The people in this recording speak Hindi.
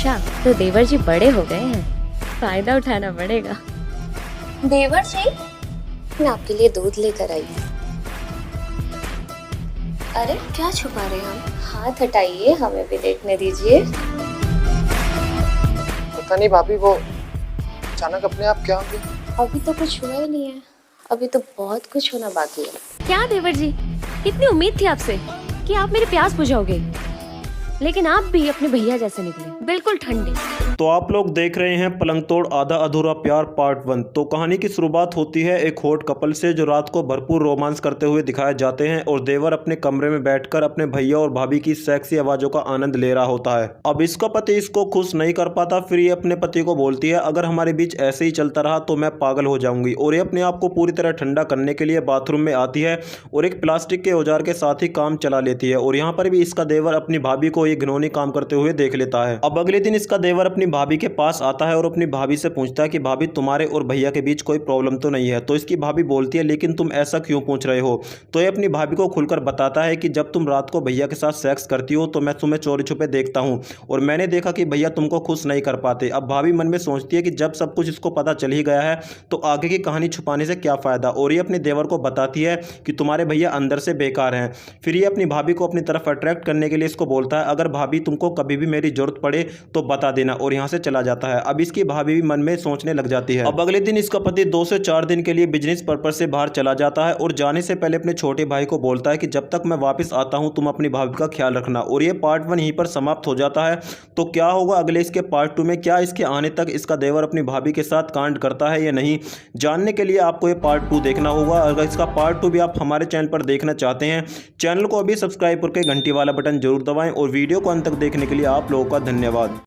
अच्छा, तो देवर जी बड़े हो गए हैं, फायदा उठाना पड़ेगा। देवर जी, मैं आपके लिए दूध लेकर आई हूँ। अरे क्या छुपा रहे हैं हम? हाथ हटाइए, हमें भी देखने दीजिए। पता नहीं भाभी, वो अचानक अपने आप क्या हो गया। अभी तो कुछ हुआ ही नहीं है, अभी तो बहुत कुछ होना बाकी है। क्या देवर जी, कितनी उम्मीद थी आपसे कि आप मेरी प्यास बुझाओगे, लेकिन आप भी अपने भैया जैसे निकले, बिल्कुल ठंडे। तो आप लोग देख रहे हैं पलंग तोड़ आधा अधूरा प्यार पार्ट 1। तो कहानी की शुरुआत होती है एक हॉट कपल से जो रात को भरपूर रोमांस करते हुए दिखाए जाते हैं और देवर अपने कमरे में बैठकर अपने भैया और भाभी की सेक्सी आवाज़ों का आनंद ले रहा होता है। अब इसका पति इसको खुश नहीं कर पाता, फिर ये अपने पति को बोलती है अगर हमारे बीच ऐसे ही चलता रहा तो मैं पागल हो जाऊंगी, और ये अपने आप को पूरी तरह ठंडा करने के लिए बाथरूम में आती है और एक प्लास्टिक के औजार के साथ ही काम चला लेती है। और यहाँ पर भी इसका देवर अपनी भाभी को ये घिनौनी काम करते हुए देख लेता है। अब अगले दिन इसका देवर अपनी भाभी के पास आता है और अपनी भाभी से पूछता है कि भाभी तुम्हारे और भैया के बीच कोई प्रॉब्लम तो नहीं है। तो इसकी भाभी बोलती है लेकिन तुम ऐसा क्यों पूछ रहे हो। तो ये अपनी भाभी को खुलकर बताता है कि जब तुम रात को भैया के साथ सेक्स करती हो तो मैं तुम्हें चोरी छुपे देखता हूँ और मैंने देखा कि भैया तुमको खुश नहीं कर पाते। अब भाभी मन में सोचती है कि जब सब कुछ इसको पता चल ही गया है तो आगे की कहानी छुपाने से क्या फ़ायदा, और ये अपने देवर को बताती है कि तुम्हारे भैया अंदर से बेकार हैं। फिर ये अपनी भाभी को अपनी तरफ अट्रैक्ट करने के लिए इसको बोलता है अगर भाभी तुमको कभी भी मेरी जरूरत पड़े तो बता देना, और यहाँ से चला जाता है। अब इसकी भाभी भी मन में सोचने लग जाती है। अब अगले दिन इसका पति 2 से 4 दिन के लिए बिजनेस पर्पज से बाहर चला जाता है और जाने से पहले अपने छोटे भाई को बोलता है कि जब तक मैं वापस आता हूं तुम अपनी भाभी का ख्याल रखना। और ये पार्ट 1 यहीं पर समाप्त हो जाता है। तो क्या होगा अगले इसके पार्ट 2 में, क्या इसके आने तक इसका देवर अपनी भाभी के साथ कांड करता है या नहीं, जानने के लिए आपको ये पार्ट 2 देखना होगा। अगर इसका पार्ट 2 भी आप हमारे चैनल पर देखना चाहते हैं, चैनल को अभी सब्सक्राइब करके घंटी वाला बटन जरूर दबाएं, और वीडियो को अंत तक देखने के लिए आप लोगों का धन्यवाद।